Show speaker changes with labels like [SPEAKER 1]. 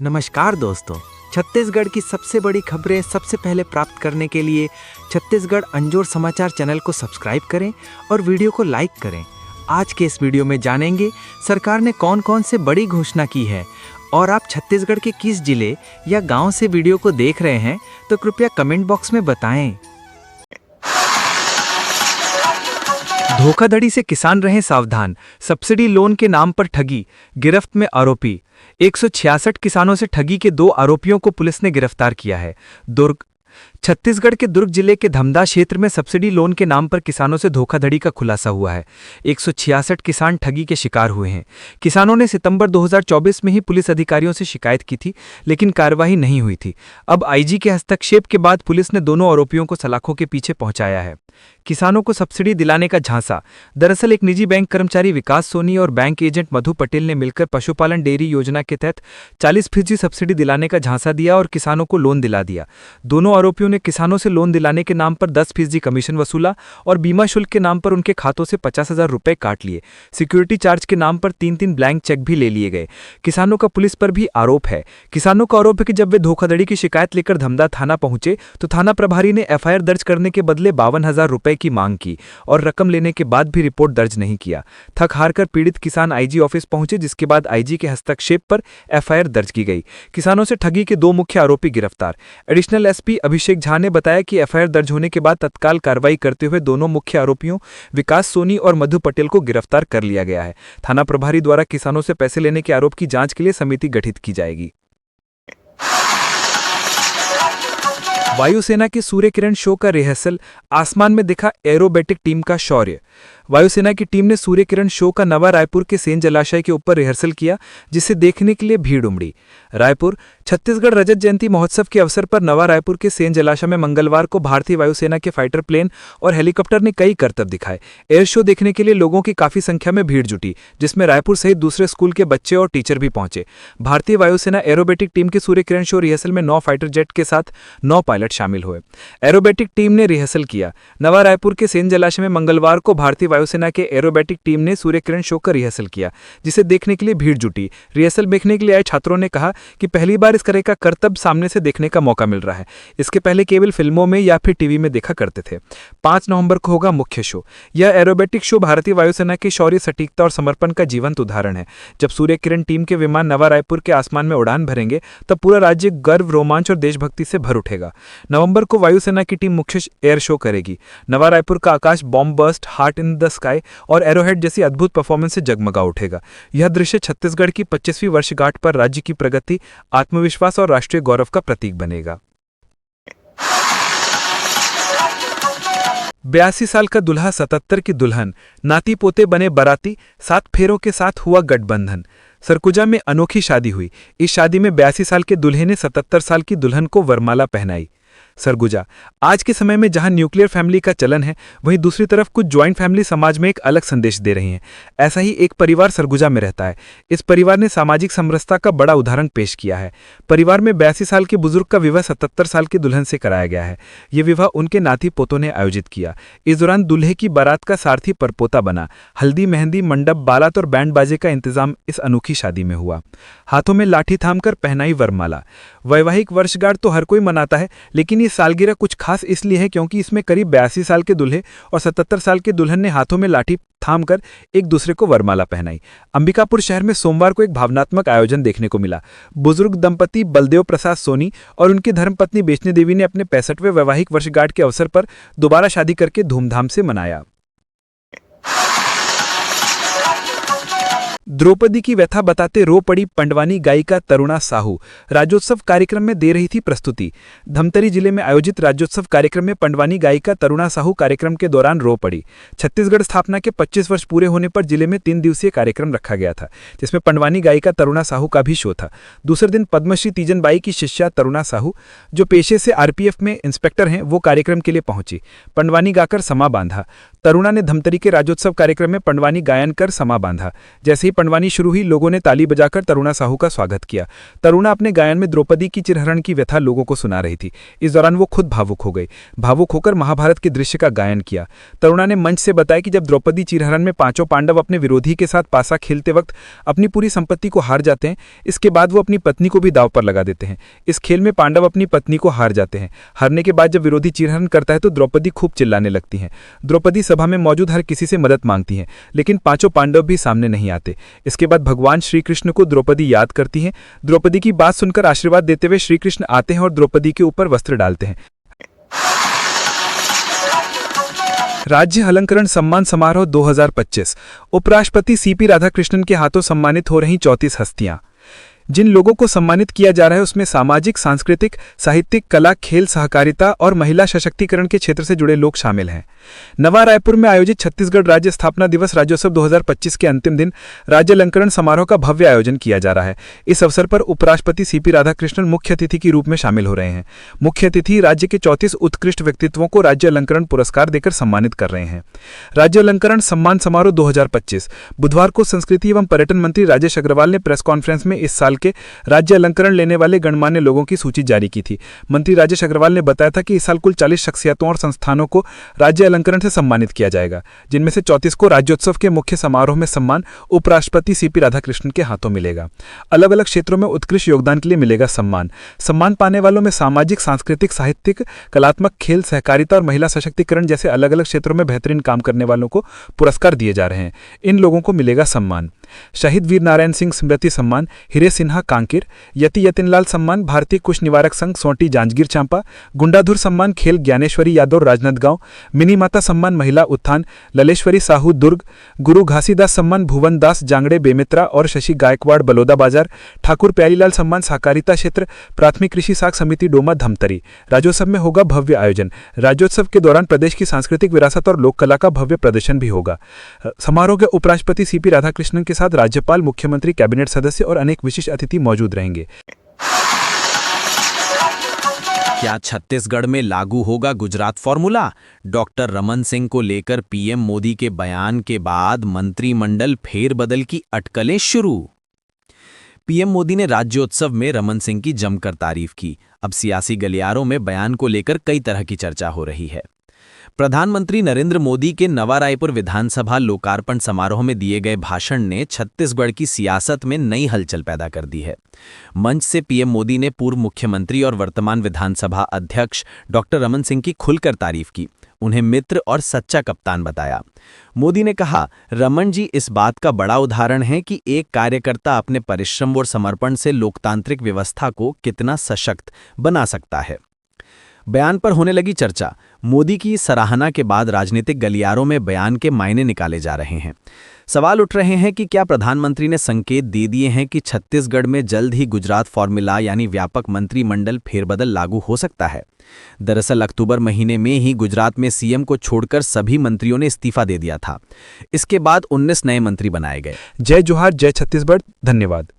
[SPEAKER 1] नमस्कार दोस्तों। छत्तीसगढ़ की सबसे बड़ी खबरें सबसे पहले प्राप्त करने के लिए छत्तीसगढ़ अंजोर समाचार चैनल को सब्सक्राइब करें और वीडियो को लाइक करें। आज के इस वीडियो में जानेंगे सरकार ने कौन कौन से बड़ी घोषणा की है और आप छत्तीसगढ़ के किस जिले या गांव से वीडियो को देख रहे हैं तो कृपया कमेंट बॉक्स में बताएं। धोखाधड़ी से किसान रहें सावधान, सब्सिडी लोन के नाम पर ठगी, गिरफ्त में आरोपी। 166 किसानों से ठगी के 2 आरोपियों को पुलिस ने गिरफ्तार किया है। दुर्ग छत्तीसगढ़ के दुर्ग जिले के धमदा क्षेत्र में सब्सिडी लोन के नाम पर किसानों से धोखाधड़ी का खुलासा हुआ है। 166 किसान ठगी के शिकार हुए हैं। किसानों ने सितंबर 2024 में ही पुलिस अधिकारियों से शिकायत की थी, लेकिन कार्रवाई नहीं हुई थी। अब आईजी के हस्तक्षेप के बाद पुलिस ने दोनों आरोपियों को सलाखों के पीछे पहुंचाया है। किसानों को सब्सिडी दिलाने का झांसा। दरअसल एक निजी बैंक कर्मचारी विकास सोनी और बैंक एजेंट मधु पटेल ने मिलकर पशुपालन डेयरी योजना के तहत 40% सब्सिडी दिलाने का झांसा दिया और किसानों को लोन दिला दिया। दोनों आरोपियों ने किसानों से लोन दिलाने के नाम पर 10% कमीशन वसूला और बीमा शुल्क के नाम पर उनके खातों से 50,000 रुपए काट लिए। सिक्योरिटी चार्ज के नाम पर 3 ब्लैंक चेक भी ले लिए गए। किसानों का पुलिस पर भी आरोप है। किसानों का आरोप है कि जब वे धोखाधड़ी की शिकायत लेकर धमदा थाना पहुंचे तो थाना प्रभारी ने एफआईआर दर्ज करने के बदले 52,000 रुपए की मांग की और रकम लेने के बाद भी रिपोर्ट दर्ज नहीं किया। थक हारकर पीड़ित किसान आईजी ऑफिस पहुंचे, जिसके बाद आईजी के हस्तक्षेप पर एफआईआर दर्ज की गई। किसानों से ठगी के 2 मुख्य आरोपी गिरफ्तार। एडिशनल एसपी अभिषेक झा ने बताया कि एफआईआर दर्ज होने के बाद तत्काल कार्रवाई करते हुए दोनों मुख्य आरोपियों विकास सोनी और मधु पटेल को गिरफ्तार कर लिया गया है। थाना प्रभारी द्वारा किसानों से पैसे लेने के आरोप की जांच के लिए समिति गठित की जाएगी। वायुसेना के सूर्य किरण शो का रिहर्सल, आसमान में दिखा एरोबेटिक टीम का शौर्य। वायुसेना की टीम ने सूर्य किरण शो का नवा रायपुर के सेन जलाशय के ऊपर रिहर्सल किया, जिसे देखने के लिए भीड़ उमड़ी। रायपुर छत्तीसगढ़ रजत जयंती महोत्सव के अवसर पर नवा रायपुर के सेन जलाशय में मंगलवार को भारतीय वायुसेना के फाइटर प्लेन और हेलीकॉप्टर ने कई करतब दिखाए। एयर शो देखने के लिए लोगों की काफी संख्या में भीड़ जुटी, जिसमें रायपुर सहित दूसरे स्कूल के बच्चे और टीचर भी पहुंचे। भारतीय वायुसेना एरोबेटिक टीम के सूर्य किरण शो रिहर्सल में 9 फाइटर जेट के साथ 9 पायलट शामिल हुए। एरोबेटिक टीम ने रिहर्सल किया। नवा रायपुर के सेन जलाशय में मंगलवार को भारतीय वायुसेना के एरोबेटिक टीम ने सूर्य किरण शो का रिहर्सल किया, जिसे देखने के लिए भीड़ जुटी। रिहर्सल देखने के लिए आए छात्रों ने कहा कि पहली बार इस तरह का करतब सामने से देखने का मौका मिल रहा है। इसके पहले केवल फिल्मों में या फिर टीवी में देखा करते थे। 5 नवंबर को होगा मुख्य शो। यह एरोबेटिक शो भारतीय वायुसेना के शौर्य, सटीकता और समर्पण का जीवंत उदाहरण है। जब सूर्य किरण टीम के विमान नवा रायपुर के आसमान में उड़ान भरेंगे तब पूरा राज्य गर्व, रोमांच और देशभक्ति से भर उठेगा। नवंबर को वायुसेना की टीम मुख्य एयर शो करेगी। नवा रायपुर का आकाश bomb burst, heart in the sky और एरोहेड जैसी अद्भुत परफॉर्मेंस से जगमगा उठेगा। यह दृश्य छत्तीसगढ़ की 25वीं वर्षगांठ पर राज्य की प्रगति, आत्मविश्वास और राष्ट्रीय गौरव का प्रतीक बनेगा। 82 साल का दूल्हा 77 की दुल्हन, नाती पोते बने बाराती, 7 फेरों के साथ हुआ गठबंधन। सरगुजा में अनोखी शादी हुई। इस शादी में 82 साल के दूल्हे ने 77 साल की दुल्हन को वरमाला पहनाई। सरगुजा आज के समय में जहां न्यूक्लियर फैमिली का चलन है, वहीं दूसरी तरफ कुछ ज्वाइंट फैमिली समाज में एक अलग संदेश दे रही हैं। ऐसा ही एक परिवार सरगुजा में रहता है। इस परिवार ने सामाजिक समरसता का बड़ा उदाहरण पेश किया है। परिवार में 82 साल के बुजुर्ग का विवाह 77 साल की दुल्हन से कराया गया है। यह विवाह उनके नाती पोतों ने आयोजित किया। इस दौरान दूल्हे की बारात का सारथी परपोता बना। हल्दी, मेहंदी, मंडप, बारात और बैंड बाजे का इंतजाम इस अनोखी शादी में हुआ। हाथों में लाठी थामकर पहनाई वरमाला। वैवाहिक वर्षगांठ तो हर कोई मनाता है, लेकिन ये सालगिरह कुछ खास इसलिए है क्योंकि इसमें करीब 82 साल के दूल्हे और 77 साल के दुल्हन ने हाथों में लाठी थामकर एक दूसरे को वरमाला पहनाई। अंबिकापुर शहर में सोमवार को एक भावनात्मक आयोजन देखने को मिला। बुजुर्ग दंपति बलदेव प्रसाद सोनी और उनकी धर्मपत्नी बेचनी देवी ने अपने 65वें वैवाहिक वर्षगांठ के अवसर पर दोबारा शादी करके धूमधाम से मनाया। द्रौपदी की व्यथा बताते रो पड़ी पंडवानी गायिका तरुणा साहू। राज्योत्सव कार्यक्रम में दे रही थी प्रस्तुति। धमतरी जिले में आयोजित राज्योत्सव कार्यक्रम में पंडवानी गायिका तरुणा साहू कार्यक्रम के दौरान रो पड़ी। छत्तीसगढ़ स्थापना के 25 वर्ष पूरे होने पर जिले में 3 दिवसीय कार्यक्रम रखा गया था, जिसमें पंडवानी गायिका तरुणा साहू का भी शो था। दूसरे दिन पद्मश्री तीजन बाई की शिष्या तरुणा साहू, जो पेशे से आरपीएफ में इंस्पेक्टर हैं, वो कार्यक्रम के लिए पहुंची। पंडवानी गाकर समा बांधा। तरुणा ने धमतरी के राज्योत्सव कार्यक्रम में पंडवानी गायन कर समा बांधा। जैसे ही पंडवानी शुरू हुई, लोगों ने ताली बजाकर तरुणा साहू का स्वागत किया। तरुणा अपने गायन में द्रौपदी की चिरहरण की व्यथा लोगों को सुना रही थी। इस दौरान वो खुद भावुक हो गई। भावुक होकर महाभारत के दृश्य का गायन किया। तरुणा ने मंच से बताया कि जब द्रौपदी चिरहरण में पांचों पांडव अपने विरोधी के साथ पासा खेलते वक्त अपनी पूरी संपत्ति को हार जाते हैं, इसके बाद वो अपनी पत्नी को भी दांव पर लगा देते हैं। इस खेल में पांडव अपनी पत्नी को हार जाते हैं। हारने के बाद जब विरोधी चिरहरण करता है तो द्रौपदी खूब चिल्लाने लगती हैं। द्रौपदी सभा में मौजूद हर किसी से मदद मांगती हैं, लेकिन पांचों पांडव भी सामने नहीं आते। इसके बाद भगवान श्री कृष्ण को द्रौपदी याद करती हैं। द्रौपदी की बात सुनकर आशीर्वाद देते हुए श्री कृष्ण आते हैं और द्रौपदी के ऊपर वस्त्र डालते हैं। राज्य अलंकरण सम्मान समारोह 2025। उपराष्ट्रपति सीपी राधाकृष्णन के हाथों सम्मानित हो रही 34 हस्तियां। जिन लोगों को सम्मानित किया जा रहा है उसमें सामाजिक, सांस्कृतिक, साहित्यिक, कला, खेल, सहकारिता और महिला सशक्तिकरण के क्षेत्र से जुड़े लोग शामिल हैं। नवा रायपुर में आयोजित छत्तीसगढ़ राज्य स्थापना दिवस राज्योत्सव 2025 के अंतिम दिन राज्य अलंकरण समारोह का भव्य आयोजन किया जा रहा है। इस अवसर पर उपराष्ट्रपति सीपी राधाकृष्णन मुख्य अतिथि के रूप में शामिल हो रहे हैं। मुख्य अतिथि राज्य के 34 उत्कृष्ट व्यक्तित्वों को राज्य अलंकरण पुरस्कार देकर सम्मानित कर रहे हैं। राज्य अलंकरण सम्मान समारोह 2025 बुधवार को संस्कृति एवं पर्यटन मंत्री राजेश अग्रवाल ने प्रेस कॉन्फ्रेंस में इस साल के राज्य अलंकरण लेने वाले गणमान्य लोगों की सूची जारी की थी। मंत्री राजेश अग्रवाल ने बताया था कि इस साल कुल 40 शख्सियतों और संस्थानों को राज्य अलंकरण से सम्मानित किया जाएगा, जिनमें से 34 को राज्योत्सव के मुख्य समारोह में सम्मान उपराष्ट्रपति सीपी राधाकृष्णन के हाथों मिलेगा। अलग अलग क्षेत्रों में उत्कृष्ट योगदान के लिए मिलेगा सम्मान। सम्मान पाने वालों में सामाजिक, सांस्कृतिक, साहित्यिक, कलात्मक, खेल, सहकारिता और महिला सशक्तिकरण जैसे अलग अलग क्षेत्रों में बेहतरीन काम करने वालों को पुरस्कार दिए जा रहे हैं। इन लोगों को मिलेगा सम्मान। शहीद वीर नारायण सिंह स्मृति सम्मान हिरे सिन्हा कांकेर, यति यतिनलाल सम्मान भारतीय कुश निवारक संघ सोंटी जांजगीर चांपा, गुंडाधुर सम्मान खेल ज्ञानेश्वरी यादव राजनांदगांव, मिनी माता सम्मान महिला उत्थान ललेश्वरी साहू दुर्ग, गुरु घासीदास सम्मान भुवन दास जांगड़े बेमित्रा और शशि गायकवाड़ बलौदा बाजार, ठाकुर प्यारीलाल सम्मान सहकारिता क्षेत्र प्राथमिक कृषि साख समिति डोमा धमतरी। राज्योत्सव में होगा भव्य आयोजन। राज्योत्सव के दौरान प्रदेश की सांस्कृतिक विरासत और लोक कला का भव्य प्रदर्शन भी होगा। समारोह के उपराष्ट्रपति सीपी राधाकृष्णन के साथ राज्यपाल, मुख्यमंत्री, कैबिनेट सदस्य और अनेक विशिष्ट अतिथि मौजूद रहेंगे।
[SPEAKER 2] क्या छत्तीसगढ़ में लागू होगा गुजरात फॉर्मूला? डॉक्टर रमन सिंह को लेकर पीएम मोदी के बयान के बाद मंत्रिमंडल फेरबदल की अटकलें शुरू। पीएम मोदी ने राज्योत्सव में रमन सिंह की जमकर तारीफ की। अब सियासी गलियारों में बयान को लेकर कई तरह की चर्चा हो रही है। प्रधानमंत्री नरेंद्र मोदी के नवा रायपुर विधानसभा लोकार्पण समारोह में दिए गए भाषण ने छत्तीसगढ़ की सियासत में नई हलचल पैदा कर दी है। मंच से पीएम मोदी ने पूर्व मुख्यमंत्री और वर्तमान विधानसभा अध्यक्ष डॉक्टर रमन सिंह की खुलकर तारीफ की, उन्हें मित्र और सच्चा कप्तान बताया। मोदी ने कहा, रमन जी इस बात का बड़ा उदाहरण है कि एक कार्यकर्ता अपने परिश्रम और समर्पण से लोकतांत्रिक व्यवस्था को कितना सशक्त बना सकता है। बयान पर होने लगी चर्चा। मोदी की सराहना के बाद राजनीतिक गलियारों में बयान के मायने निकाले जा रहे हैं। सवाल उठ रहे हैं कि क्या प्रधानमंत्री ने संकेत दे दिए हैं कि छत्तीसगढ़ में जल्द ही गुजरात फॉर्मूला यानी व्यापक मंत्रिमंडल फेरबदल लागू हो सकता है। दरअसल अक्टूबर महीने में ही गुजरात में सीएम को छोड़कर सभी मंत्रियों ने इस्तीफा दे दिया था। इसके बाद 19 नए मंत्री बनाए गए।
[SPEAKER 1] जय जोहार, जय छत्तीसगढ़। धन्यवाद।